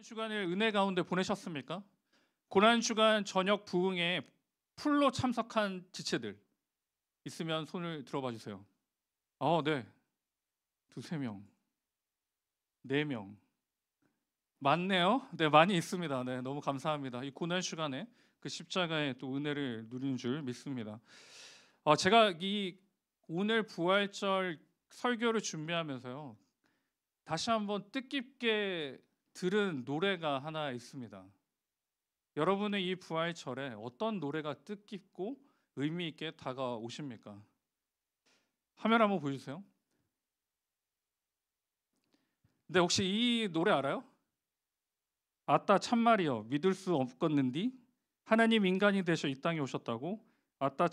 주간을 은혜 가운데 보내셨습니까? 고난 주간 저녁 부흥에 풀로 참석한 지체들 있으면 손을 들어봐 주세요. 네. 두세 명, 네 명. 많네요. 네, 많이 있습니다. 네, 너무 감사합니다. 이 고난 주간에 그 십자가의 또 은혜를 누리는 줄 믿습니다. 제가 이 오늘 부활절 설교를 준비하면서요, 다시 한번 뜻깊게 들은 노래가 하나 있습니다. 여러분의 이 부활절에 어떤 노래가 뜻깊고 의미 있게 다가오십니까? 화면 한번 보여주세요. 근데 혹시 이 노래 알아요? 아따 참말이여 믿을 수 없겠는디 하나님 인간이 되셔 이 땅에 오셨다고. 아따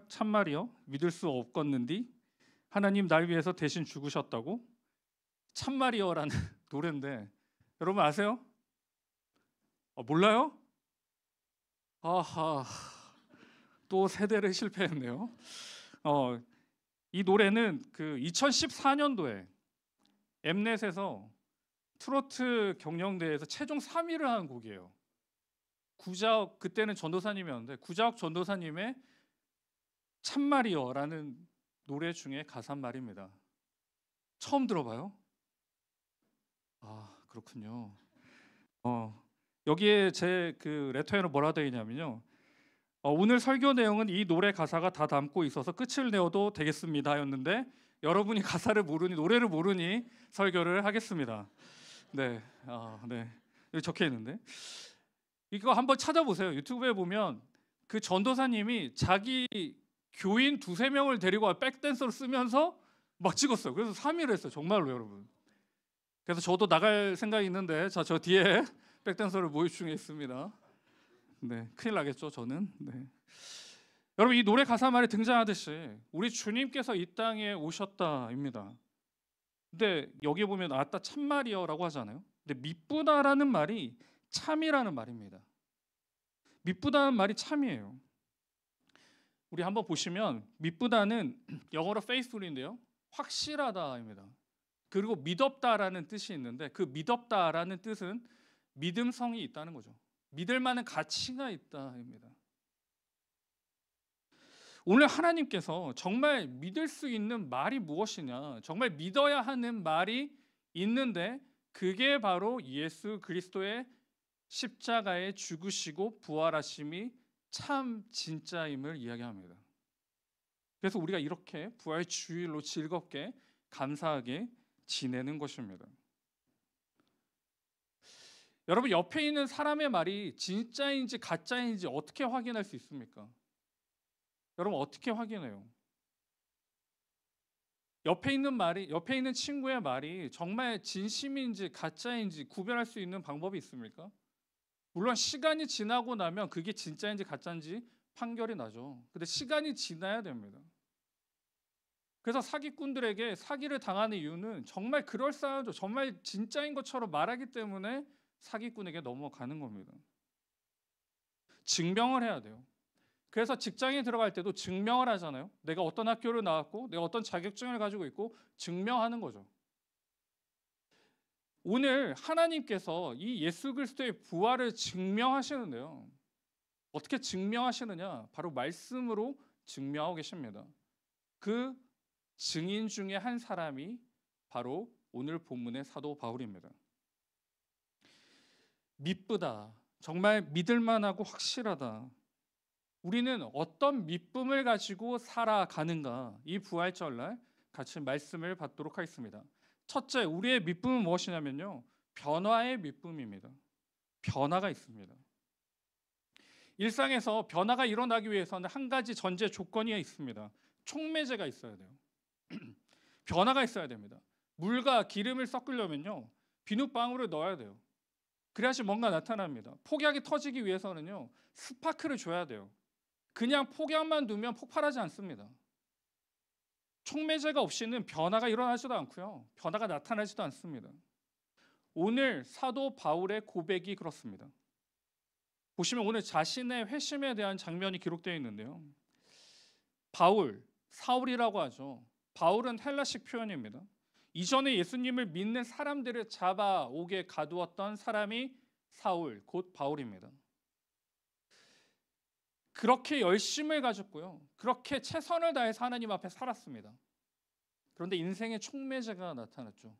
참말이여 믿을 수 없겠는디 하나님 날 위해서 대신 죽으셨다고. 참말이여라는 노래인데 여러분 아세요? 몰라요? 아하, 또 세대를 실패했네요. 이 노래는 그 2014년도에 엠넷에서 트로트 경연대회에서 최종 3위를 한 곡이에요. 구자욱, 그때는 전도사님이었는데 구자욱 전도사님의 참말이여라는 노래 중에 가사말입니다. 처음 들어봐요? 그렇군요. 여기에 제 그 레터에는 뭐라 되어 있냐면요. 오늘 설교 내용은 이 노래 가사가 다 담고 있어서 끝을 내어도 되겠습니다였는데 여러분이 가사를 모르니 노래를 모르니 설교를 하겠습니다. 네, 네, 여기 적혀 있는데 이거 한번 찾아보세요. 유튜브에 보면 그 전도사님이 자기 교인 두세 명을 데리고 백댄서를 쓰면서 막 찍었어요. 그래서 3위를 했어요. 정말로 여러분. 그래서 저도 나갈 생각이 있는데 저 뒤에 백댄서를 모집 중에 있습니다. 네, 큰일 나겠죠, 저는. 네. 여러분 이 노래 가사 말에 등장하듯이 우리 주님께서 이 땅에 오셨다입니다. 근데 여기 보면 아따 참말이여라고 하잖아요. 근데 미쁘다라는 말이 참이라는 말입니다. 미쁘다는 말이 참이에요. 우리 한번 보시면 미쁘다는 영어로 faithful인데요, 확실하다입니다. 그리고 믿었다라는 뜻이 있는데 그 믿었다라는 뜻은 믿음성이 있다는 거죠. 믿을 만한 가치가 있다입니다. 오늘 하나님께서 정말 믿을 수 있는 말이 무엇이냐, 정말 믿어야 하는 말이 있는데 그게 바로 예수 그리스도의 십자가에 죽으시고 부활하심이 참 진짜임을 이야기합니다. 그래서 우리가 이렇게 부활 주일로 즐겁게 감사하게 지내는 것입니다. 여러분 옆에 있는 사람의 말이 진짜인지 가짜인지 어떻게 확인할 수 있습니까? 여러분 어떻게 확인해요? 옆에 있는 친구의 말이 정말 진심인지 가짜인지 구별할 수 있는 방법이 있습니까? 물론 시간이 지나고 나면 그게 진짜인지 가짜인지 판결이 나죠. 근데 시간이 지나야 됩니다. 그래서 사기꾼들에게 사기를 당하는 이유는 정말 그럴싸하죠. 정말 진짜인 것처럼 말하기 때문에 사기꾼에게 넘어가는 겁니다. 증명을 해야 돼요. 그래서 직장에 들어갈 때도 증명을 하잖아요. 내가 어떤 학교를 나왔고 내가 어떤 자격증을 가지고 있고 증명하는 거죠. 오늘 하나님께서 이 예수 그리스도의 부활을 증명하시는데요. 어떻게 증명하시느냐? 바로 말씀으로 증명하고 계십니다. 그 증인 중에 한 사람이 바로 오늘 본문의 사도 바울입니다. 미쁘다, 정말 믿을만하고 확실하다. 우리는 어떤 믿음을 가지고 살아가는가, 이 부활절날 같이 말씀을 받도록 하겠습니다. 첫째, 우리의 믿음은 무엇이냐면요, 변화의 믿음입니다. 변화가 있습니다. 일상에서 변화가 일어나기 위해서는 한 가지 전제 조건이 있습니다. 촉매제가 있어야 돼요. 변화가 있어야 됩니다. 물과 기름을 섞으려면요, 비눗방울을 넣어야 돼요. 그래야지 뭔가 나타납니다. 폭약이 터지기 위해서는요, 스파크를 줘야 돼요. 그냥 폭약만 두면 폭발하지 않습니다. 촉매제가 없이는 변화가 일어나지도 않고요, 변화가 나타나지도 않습니다. 오늘 사도 바울의 고백이 그렇습니다. 보시면 오늘 자신의 회심에 대한 장면이 기록되어 있는데요. 바울, 사울이라고 하죠. 바울은 헬라식 표현입니다. 이전에 예수님을 믿는 사람들을 잡아오게 가두었던 사람이 사울, 곧 바울입니다. 그렇게 열심을 가졌고요. 그렇게 최선을 다해서 하나님 앞에 살았습니다. 그런데 인생의 촉매제가 나타났죠.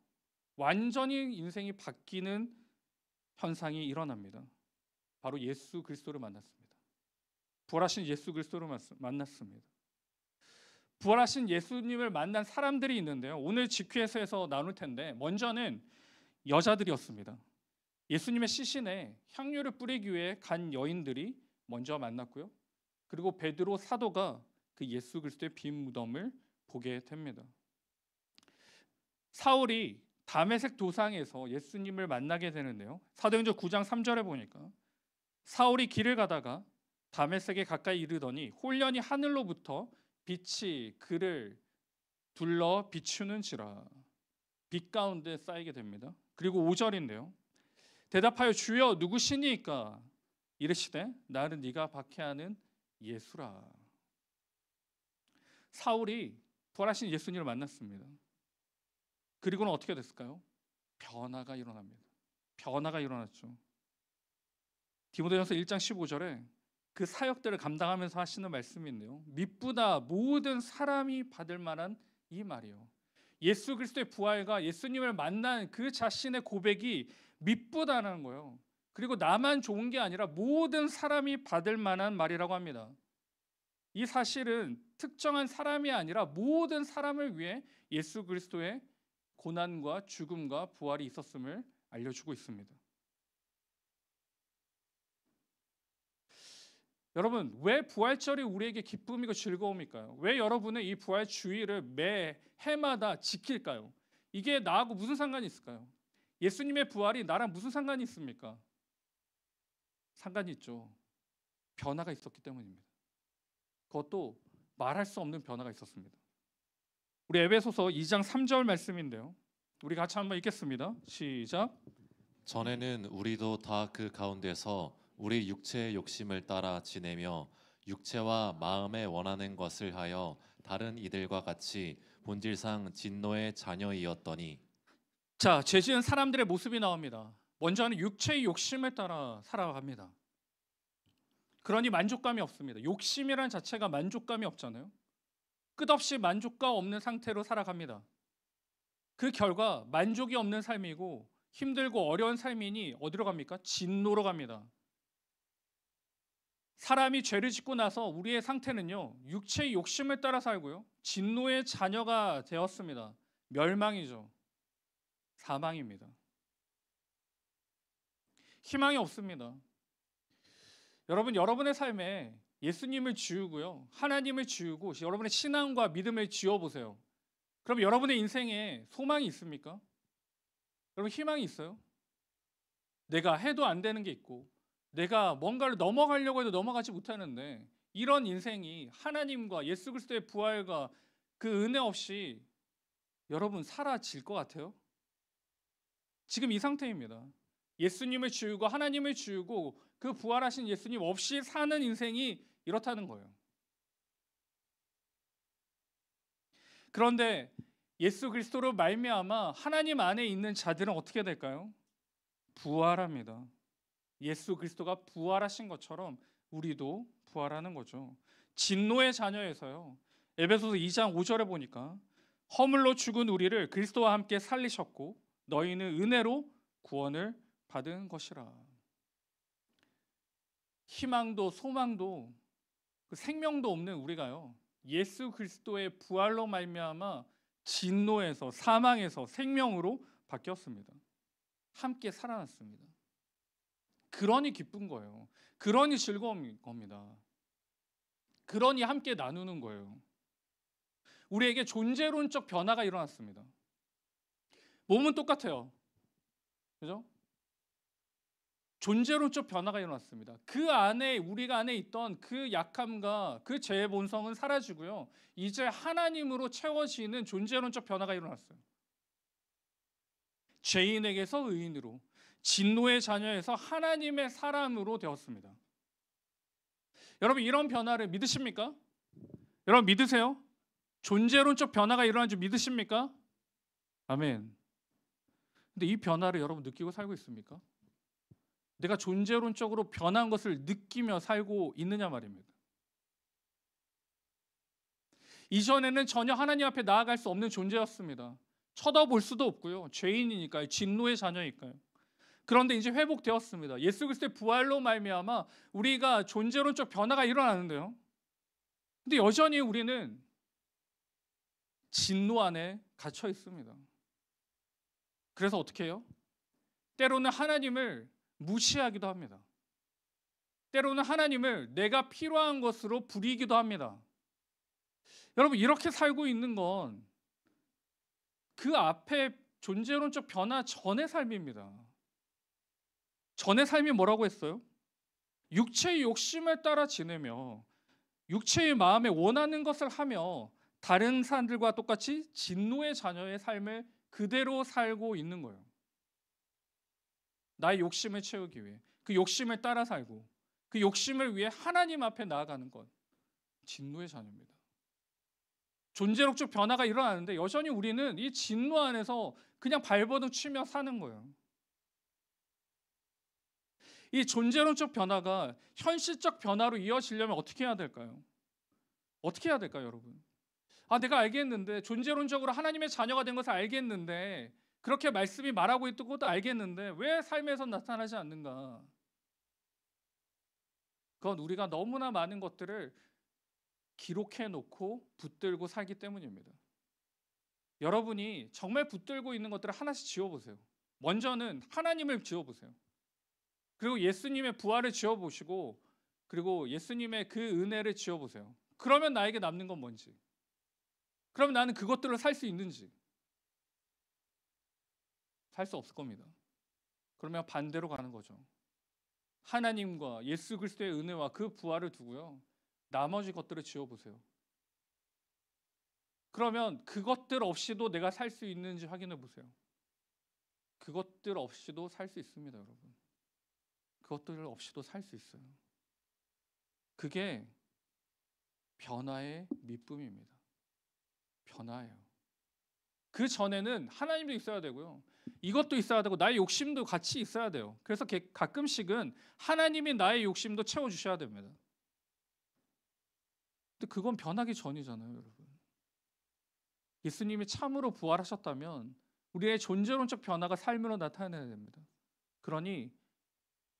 완전히 인생이 바뀌는 현상이 일어납니다. 바로 예수 그리스도를 만났습니다. 부활하신 예수 그리스도를 만났습니다. 부활하신 예수님을 만난 사람들이 있는데요. 오늘 직회에서 나눌 텐데 먼저는 여자들이었습니다. 예수님의 시신에 향유를 뿌리기 위해 간 여인들이 먼저 만났고요. 그리고 베드로 사도가 그 예수 그리스도의 빈 무덤을 보게 됩니다. 사울이 다메섹 도상에서 예수님을 만나게 되는데요. 사도행전 9장 3절에 보니까 사울이 길을 가다가 다메섹에 가까이 이르더니 홀련히 하늘로부터 빛이 그를 둘러 비추는지라. 빛 가운데 쌓이게 됩니다. 그리고 5절인데요. 대답하여 주여 누구시니까? 이르시되 나는 네가 박해하는 예수라. 사울이 부활하신 예수님을 만났습니다. 그리고는 어떻게 됐을까요? 변화가 일어납니다. 변화가 일어났죠. 디모데전서 1장 15절에 그 사역들을 감당하면서 하시는 말씀인데요. 미쁘다 모든 사람이 받을 만한 이 말이요. 예수 그리스도의 부활과 예수님을 만난 그 자신의 고백이 미쁘다는 거예요. 그리고 나만 좋은 게 아니라 모든 사람이 받을 만한 말이라고 합니다. 이 사실은 특정한 사람이 아니라 모든 사람을 위해 예수 그리스도의 고난과 죽음과 부활이 있었음을 알려주고 있습니다. 여러분, 왜 부활절이 우리에게 기쁨이고 즐거움일까요? 왜 여러분은 이 부활 주일을 매 해마다 지킬까요? 이게 나하고 무슨 상관이 있을까요? 예수님의 부활이 나랑 무슨 상관이 있습니까? 상관이 있죠. 변화가 있었기 때문입니다. 그것도 말할 수 없는 변화가 있었습니다. 우리 에베소서 2장 3절 말씀인데요. 우리 같이 한번 읽겠습니다. 시작. 전에는 우리도 다 그 가운데서 우리 육체의 욕심을 따라 지내며 육체와 마음에 원하는 것을 하여 다른 이들과 같이 본질상 진노의 자녀이었더니. 자, 죄 지은 사람들의 모습이 나옵니다. 먼저는 육체의 욕심을 따라 살아갑니다. 그러니 만족감이 없습니다. 욕심이란 자체가 만족감이 없잖아요. 끝없이 만족감 없는 상태로 살아갑니다. 그 결과 만족이 없는 삶이고 힘들고 어려운 삶이니 어디로 갑니까? 진노로 갑니다. 사람이 죄를 짓고 나서 우리의 상태는요, 육체의 욕심을 따라 살고요, 진노의 자녀가 되었습니다. 멸망이죠. 사망입니다. 희망이 없습니다. 여러분, 여러분의 삶에 예수님을 지우고요, 하나님을 지우고 여러분의 신앙과 믿음을 지워보세요. 그럼 여러분의 인생에 소망이 있습니까? 여러분, 희망이 있어요? 내가 해도 안 되는 게 있고 내가 뭔가를 넘어가려고 해도 넘어가지 못하는데, 이런 인생이 하나님과 예수 그리스도의 부활과 그 은혜 없이 여러분 사라질 것 같아요? 지금 이 상태입니다. 예수님을 지우고 하나님을 지우고 그 부활하신 예수님 없이 사는 인생이 이렇다는 거예요. 그런데 예수 그리스도로 말미암아 하나님 안에 있는 자들은 어떻게 될까요? 부활합니다. 예수 그리스도가 부활하신 것처럼 우리도 부활하는 거죠. 진노의 자녀에서요, 에베소서 2장 5절에 보니까 허물로 죽은 우리를 그리스도와 함께 살리셨고 너희는 은혜로 구원을 받은 것이라. 희망도 소망도 그 생명도 없는 우리가요, 예수 그리스도의 부활로 말미암아 진노에서 사망에서 생명으로 바뀌었습니다. 함께 살아났습니다. 그러니 기쁜 거예요. 그러니 즐거운 겁니다. 그러니 함께 나누는 거예요. 우리에게 존재론적 변화가 일어났습니다. 몸은 똑같아요. 그죠? 존재론적 변화가 일어났습니다. 그 안에, 우리가 안에 있던 그 약함과 그 죄의 본성은 사라지고요, 이제 하나님으로 채워지는 존재론적 변화가 일어났어요. 죄인에게서 의인으로, 진노의 자녀에서 하나님의 사람으로 되었습니다. 여러분, 이런 변화를 믿으십니까? 여러분 믿으세요? 존재론적 변화가 일어난 줄 믿으십니까? 아멘. 근데 이 변화를 여러분 느끼고 살고 있습니까? 내가 존재론적으로 변한 것을 느끼며 살고 있느냐 말입니다. 이전에는 전혀 하나님 앞에 나아갈 수 없는 존재였습니다. 쳐다볼 수도 없고요. 죄인이니까요. 진노의 자녀니까요. 그런데 이제 회복되었습니다. 예수 그리스도의 부활로 말미암아 우리가 존재론적 변화가 일어나는데요. 근데 여전히 우리는 진노 안에 갇혀 있습니다. 그래서 어떻게 해요? 때로는 하나님을 무시하기도 합니다. 때로는 하나님을 내가 필요한 것으로 부리기도 합니다. 여러분, 이렇게 살고 있는 건 그 앞에 존재론적 변화 전의 삶입니다. 전의 삶이 뭐라고 했어요? 육체의 욕심을 따라 지내며 육체의 마음에 원하는 것을 하며 다른 사람들과 똑같이 진노의 자녀의 삶을 그대로 살고 있는 거예요. 나의 욕심을 채우기 위해, 그 욕심을 따라 살고 그 욕심을 위해 하나님 앞에 나아가는 것, 진노의 자녀입니다. 존재론적 변화가 일어나는데 여전히 우리는 이 진노 안에서 그냥 발버둥 치며 사는 거예요. 이 존재론적 변화가 현실적 변화로 이어지려면 어떻게 해야 될까요? 어떻게 해야 될까요, 여러분? 내가 알겠는데, 존재론적으로 하나님의 자녀가 된 것을 알겠는데, 그렇게 말씀이 말하고 있는 것도 알겠는데 왜 삶에서 나타나지 않는가? 그건 우리가 너무나 많은 것들을 기록해 놓고 붙들고 살기 때문입니다. 여러분이 정말 붙들고 있는 것들을 하나씩 지워보세요. 먼저는 하나님을 지워보세요. 그리고 예수님의 부활을 지워보시고, 그리고 예수님의 그 은혜를 지워보세요. 그러면 나에게 남는 건 뭔지, 그러면 나는 그것들을 살 수 있는지, 살 수 없을 겁니다. 그러면 반대로 가는 거죠. 하나님과 예수 그리스도의 은혜와 그 부활을 두고요, 나머지 것들을 지워보세요. 그러면 그것들 없이도 내가 살 수 있는지 확인해 보세요. 그것들 없이도 살 수 있습니다, 여러분. 그것들 없이도 살 수 있어요. 그게 변화의 밑분입니다. 변화예요. 그 전에는 하나님도 있어야 되고요, 이것도 있어야 되고 나의 욕심도 같이 있어야 돼요. 그래서 가끔씩은 하나님이 나의 욕심도 채워주셔야 됩니다. 근데 그건 변하기 전이잖아요, 여러분. 예수님이 참으로 부활하셨다면 우리의 존재론적 변화가 삶으로 나타나야 됩니다. 그러니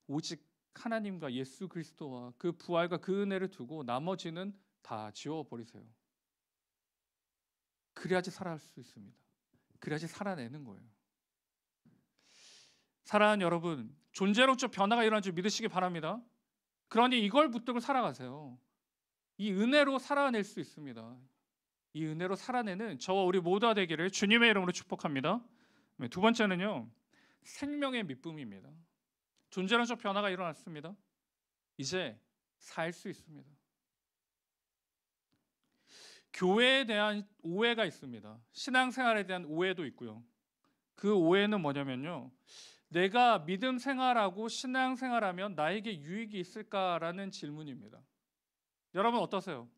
오직 하나님과 예수 그리스도와 그 부활과 그 은혜를 두고 나머지는 다 지워버리세요. 그래야지 살아갈 수 있습니다. 그래야지 살아내는 거예요. 사랑하는 여러분, 존재론적 변화가 일어난 줄 믿으시기 바랍니다. 그러니 이걸 붙들고 살아가세요. 이 은혜로 살아낼 수 있습니다. 이 은혜로 살아내는 저와 우리 모두가 되기를 주님의 이름으로 축복합니다. 두 번째는요, 생명의 밑분입니다. 존재론적 변화가 일어났습니다. 이제 살 수 있습니다. 교회에 대한 오해가 있습니다. 신앙생활에 대한 오해도 있고요. 그 오해는 뭐냐면요, 내가 믿음 생활하고 신앙 생활하면 나에게 유익이 있을까라는 질문입니다. 여러분 어떠세요?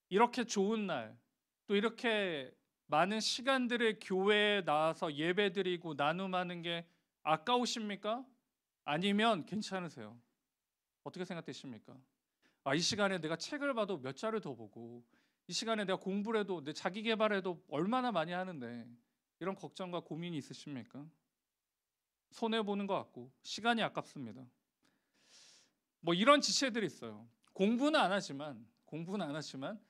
이렇게 좋은 날, 또 이렇게 많은 시간들을 교회에 나와서 예배드리고 나눔하는 게 아까우십니까? 아니면 괜찮으세요? 어떻게 생각되십니까? 이 시간에 내가 책을 봐도 몇 자를 더 보고, 이 시간에 내가 공부를 해도, 내 자기 개발해도 얼마나 많이 하는데, 이런 걱정과 고민이 있으십니까? 손해보는 것 같고 시간이 아깝습니다. 이런 지체들이 있어요. 공부는 안 하지만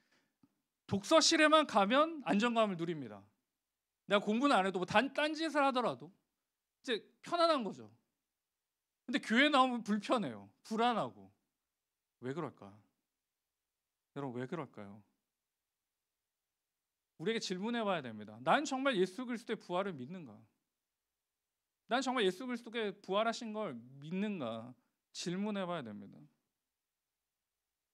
독서실에만 가면 안정감을 누립니다. 내가 공부는 안 해도 딴짓을 하더라도 이제 편안한 거죠. 근데 교회 나오면 불편해요. 불안하고. 왜 그럴까? 여러분, 왜 그럴까요? 우리에게 질문해 봐야 됩니다. 난 정말 예수 그리스도의 부활을 믿는가? 난 정말 예수 그리스도께 부활하신 걸 믿는가? 질문해 봐야 됩니다.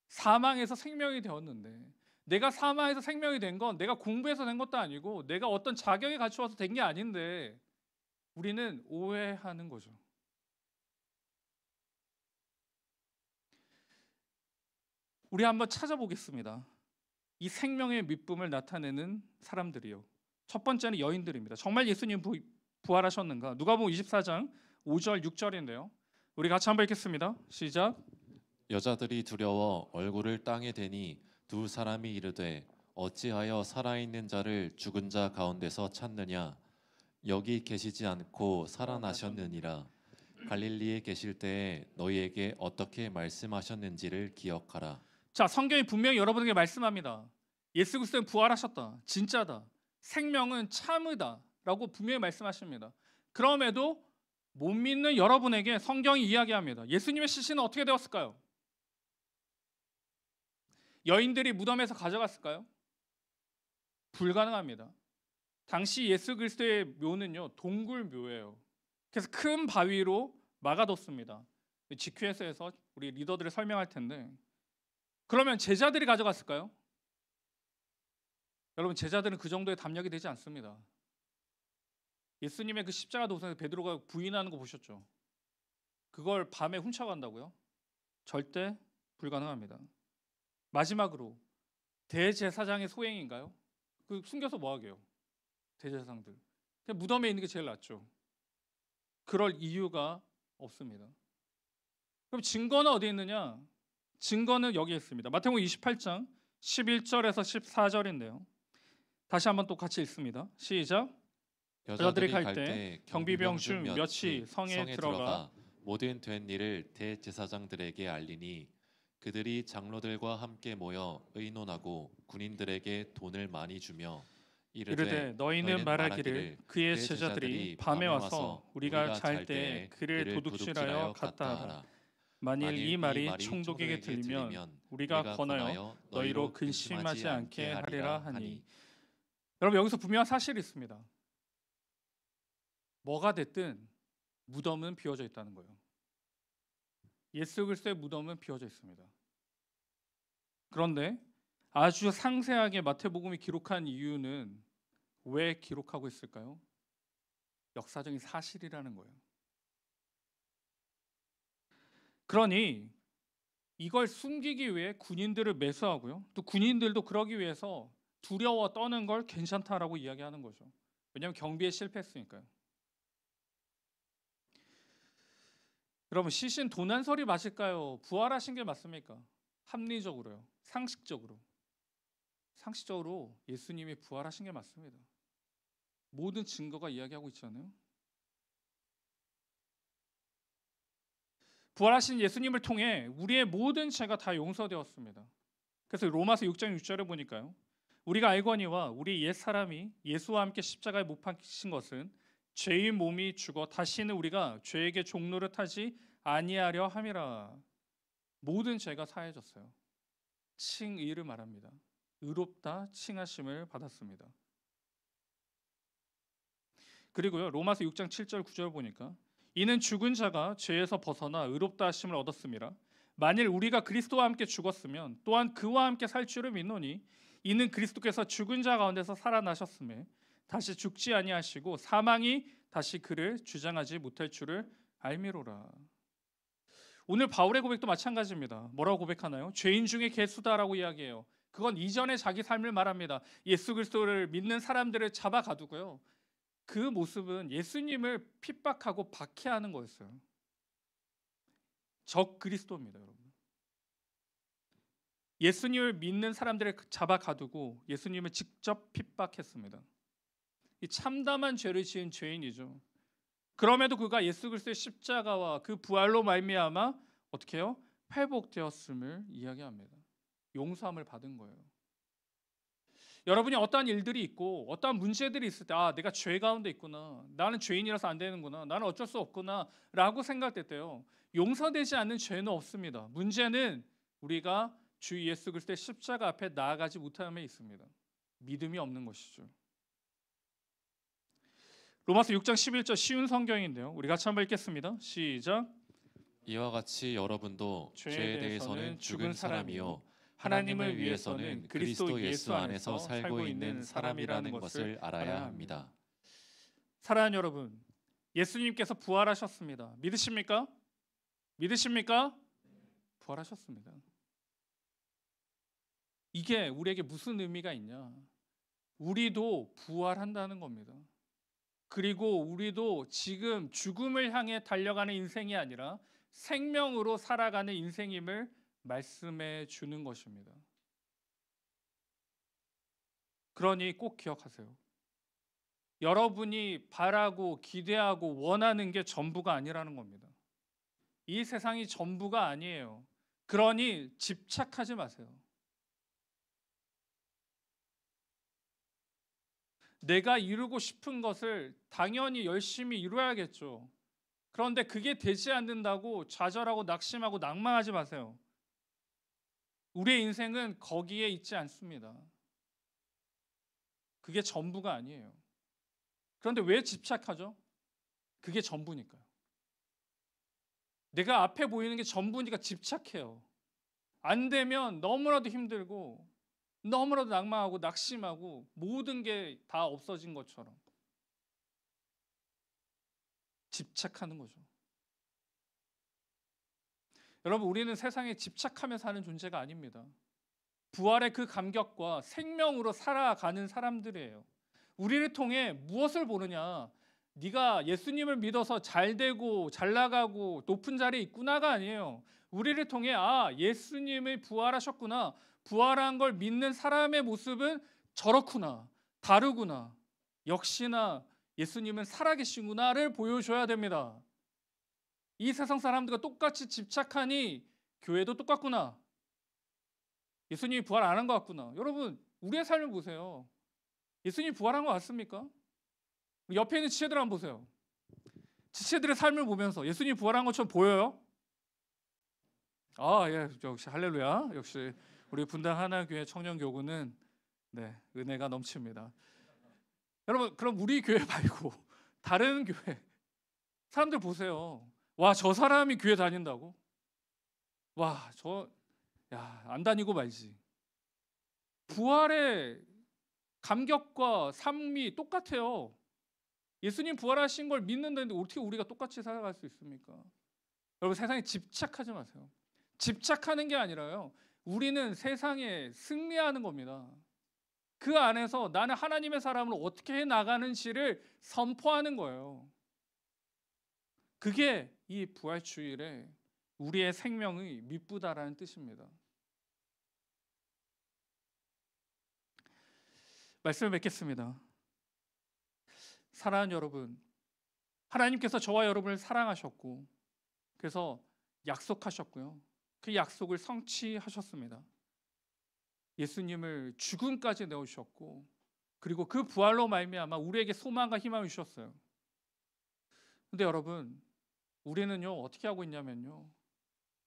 사망에서 생명이 되었는데, 내가 사망에서 생명이 된 건 내가 공부해서 된 것도 아니고 내가 어떤 자격에 갖추어서 된 게 아닌데, 우리는 오해하는 거죠. 우리 한번 찾아보겠습니다. 이 생명의 밑분을 나타내는 사람들이요. 첫 번째는 여인들입니다. 정말 예수님 부활하셨는가? 누가복음 24장 5절 6절인데요. 우리 같이 한번 읽겠습니다. 시작. 여자들이 두려워 얼굴을 땅에 대니 두 사람이 이르되 어찌하여 살아있는 자를 죽은 자 가운데서 찾느냐 여기 계시지 않고 살아나셨느니라 갈릴리에 계실 때에 너희에게 어떻게 말씀하셨는지를 기억하라. 자, 성경이 분명히 여러분에게 말씀합니다. 예수 그리스도는 부활하셨다. 진짜다. 생명은 참으다라고 분명히 말씀하십니다. 그럼에도 못 믿는 여러분에게 성경이 이야기합니다. 예수님의 시신은 어떻게 되었을까요? 여인들이 무덤에서 가져갔을까요? 불가능합니다. 당시 예수 그리스도의 묘는요, 동굴 묘예요. 그래서 큰 바위로 막아뒀습니다. GQS에서 우리 리더들을 설명할 텐데, 그러면 제자들이 가져갔을까요? 여러분, 제자들은 그 정도의 담력이 되지 않습니다. 예수님의 그 십자가 도성에서 베드로가 부인하는 거 보셨죠? 그걸 밤에 훔쳐간다고요? 절대 불가능합니다. 마지막으로 대제사장의 소행인가요? 그 숨겨서 뭐 하게요? 대제사장들. 그냥 무덤에 있는 게 제일 낫죠. 그럴 이유가 없습니다. 그럼 증거는 어디에 있느냐? 증거는 여기에 있습니다. 마태복음 28장 11절에서 14절인데요. 다시 한번 또 같이 읽습니다. 시작. 여자들이 갈 때 경비병 중 몇이 성에 들어가 모든 된 일을 대제사장들에게 알리니 그들이 장로들과 함께 모여 의논하고 군인들에게 돈을 많이 주며 이르되 너희는 말하기를 그의 제자들이 밤에 와서 우리가 잘 때 그를 도둑질하여 갔다 하라. 만일 이 말이 총독에게 들리면 우리가 권하여 너희로 근심하지 않게 하리라 하니. 여러분, 여기서 분명한 사실이 있습니다. 뭐가 됐든 무덤은 비워져 있다는 거예요. 예수 그리스도의 무덤은 비워져 있습니다. 그런데 아주 상세하게 마태복음이 기록한 이유는 왜 기록하고 있을까요? 역사적인 사실이라는 거예요. 그러니 이걸 숨기기 위해 군인들을 매수하고요. 또 군인들도 그러기 위해서 두려워 떠는 걸 괜찮다라고 이야기하는 거죠. 왜냐하면 경비에 실패했으니까요. 여러분, 시신 도난설이 맞을까요? 부활하신 게 맞습니까? 합리적으로요. 상식적으로 예수님이 부활하신 게 맞습니다. 모든 증거가 이야기하고 있잖아요. 부활하신 예수님을 통해 우리의 모든 죄가 다 용서되었습니다. 그래서 로마서 6장 6절에 보니까요. 우리가 알거니와 우리 옛사람이 예수와 함께 십자가에 못 박히신 것은 죄의 몸이 죽어 다시는 우리가 죄에게 종노릇하지 아니하려 함이라. 모든 죄가 사해졌어요. 칭의를 말합니다. 의롭다 칭하심을 받았습니다. 그리고요, 로마서 6장 7절 9절 보니까 이는 죽은 자가 죄에서 벗어나 의롭다 하심을 얻었습니다. 만일 우리가 그리스도와 함께 죽었으면 또한 그와 함께 살 줄을 믿노니 이는 그리스도께서 죽은 자 가운데서 살아나셨음에 다시 죽지 아니하시고 사망이 다시 그를 주장하지 못할 줄을 알미로라. 오늘 바울의 고백도 마찬가지입니다. 뭐라고 고백하나요? 죄인 중에 괴수다라고 이야기해요. 그건 이전의 자기 삶을 말합니다. 예수 그리스도를 믿는 사람들을 잡아가두고요. 그 모습은 예수님을 핍박하고 박해하는 거였어요. 적 그리스도입니다, 여러분. 예수님을 믿는 사람들을 잡아가두고 예수님을 직접 핍박했습니다. 이 참담한 죄를 지은 죄인이죠. 그럼에도 그가 예수 그리스도의 십자가와 그 부활로 말미암아 어떻게 해요? 회복되었음을 이야기합니다. 용서함을 받은 거예요. 여러분이 어떠한 일들이 있고 어떠한 문제들이 있을 때 내가 죄 가운데 있구나. 나는 죄인이라서 안 되는구나. 나는 어쩔 수 없구나 라고 생각될 때요. 용서되지 않는 죄는 없습니다. 문제는 우리가 주 예수 그리스도의 십자가 앞에 나아가지 못함에 있습니다. 믿음이 없는 것이죠. 로마서 6장 11절 쉬운 성경인데요. 우리 같이 한번 읽겠습니다. 시작. 이와 같이 여러분도 죄에 대해서는 죽은 사람이요 하나님을 위해서는 그리스도 예수 안에서 살고 있는 사람이라는 것을 알아야 합니다. 사랑하는 여러분, 예수님께서 부활하셨습니다. 믿으십니까? 믿으십니까? 부활하셨습니다. 이게 우리에게 무슨 의미가 있냐? 우리도 부활한다는 겁니다. 그리고 우리도 지금 죽음을 향해 달려가는 인생이 아니라 생명으로 살아가는 인생임을 말씀해 주는 것입니다. 그러니 꼭 기억하세요. 여러분이 바라고 기대하고 원하는 게 전부가 아니라는 겁니다. 이 세상이 전부가 아니에요. 그러니 집착하지 마세요. 내가 이루고 싶은 것을 당연히 열심히 이루어야겠죠. 그런데 그게 되지 않는다고 좌절하고 낙심하고 낭망하지 마세요. 우리의 인생은 거기에 있지 않습니다. 그게 전부가 아니에요. 그런데 왜 집착하죠? 그게 전부니까요. 내가 앞에 보이는 게 전부니까 집착해요. 안 되면 너무나도 힘들고 너무나도 낭망하고 낙심하고 모든 게 다 없어진 것처럼 집착하는 거죠. 여러분, 우리는 세상에 집착하며 사는 존재가 아닙니다. 부활의 그 감격과 생명으로 살아가는 사람들이에요. 우리를 통해 무엇을 보느냐? 네가 예수님을 믿어서 잘 되고 잘 나가고 높은 자리에 있구나가 아니에요. 우리를 통해 예수님이 부활하셨구나. 부활한 걸 믿는 사람의 모습은 저렇구나. 다르구나. 역시나 예수님은 살아계시구나를 보여줘야 됩니다. 이 세상 사람들과 똑같이 집착하니 교회도 똑같구나. 예수님이 부활 안 한 것 같구나. 여러분, 우리의 삶을 보세요. 예수님이 부활한 것 같습니까? 옆에 있는 지체들 한번 보세요. 지체들의 삶을 보면서 예수님이 부활한 것처럼 보여요? 예, 역시 할렐루야. 역시 우리 분당 하나교회 청년교구는 은혜가 넘칩니다. 여러분, 그럼 우리 교회 말고 다른 교회 사람들 보세요. 저 사람이 교회 다닌다고? 안 다니고 말지. 부활의 감격과 삶이 똑같아요. 예수님 부활하신 걸 믿는다는데 어떻게 우리가 똑같이 살아갈 수 있습니까? 여러분, 세상에 집착하지 마세요. 집착하는 게 아니라요. 우리는 세상에 승리하는 겁니다. 그 안에서 나는 하나님의 사람을 어떻게 해 나가는지를 선포하는 거예요. 그게 이 부활주일에 우리의 생명의 미쁘다라는 뜻입니다. 말씀을 맺겠습니다. 사랑하는 여러분, 하나님께서 저와 여러분을 사랑하셨고 그래서 약속하셨고요. 그 약속을 성취하셨습니다. 예수님을 죽음까지 내어주셨고 그리고 그 부활로 말미암아 우리에게 소망과 희망을 주셨어요. 근데 여러분, 우리는요 어떻게 하고 있냐면요,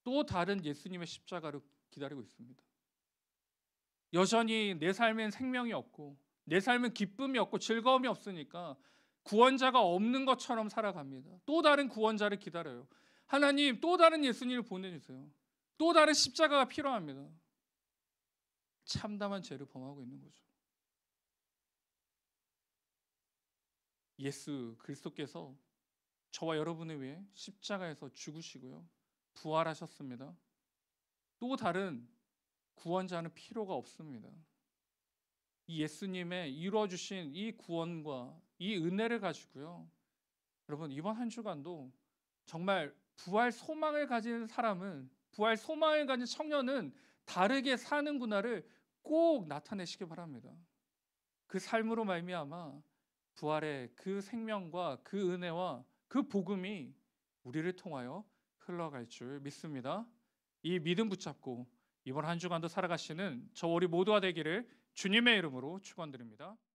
또 다른 예수님의 십자가를 기다리고 있습니다. 여전히 내 삶엔 생명이 없고 내 삶은 기쁨이 없고 즐거움이 없으니까 구원자가 없는 것처럼 살아갑니다. 또 다른 구원자를 기다려요. 하나님, 또 다른 예수님을 보내주세요. 또 다른 십자가가 필요합니다. 참담한 죄를 범하고 있는 거죠. 예수 그리스도께서 저와 여러분을 위해 십자가에서 죽으시고요, 부활하셨습니다. 또 다른 구원자는 필요가 없습니다. 이 예수님의 이루어주신 이 구원과 이 은혜를 가지고요, 여러분, 이번 한 주간도 정말 부활 소망을 가진 사람은, 부활 소망을 가진 청년은 다르게 사는구나를 꼭 나타내시기 바랍니다. 그 삶으로 말미암아 부활의 그 생명과 그 은혜와 그 복음이 우리를 통하여 흘러갈 줄 믿습니다. 이 믿음 붙잡고 이번 한 주간도 살아가시는 저 우리 모두가 되기를 주님의 이름으로 축원드립니다.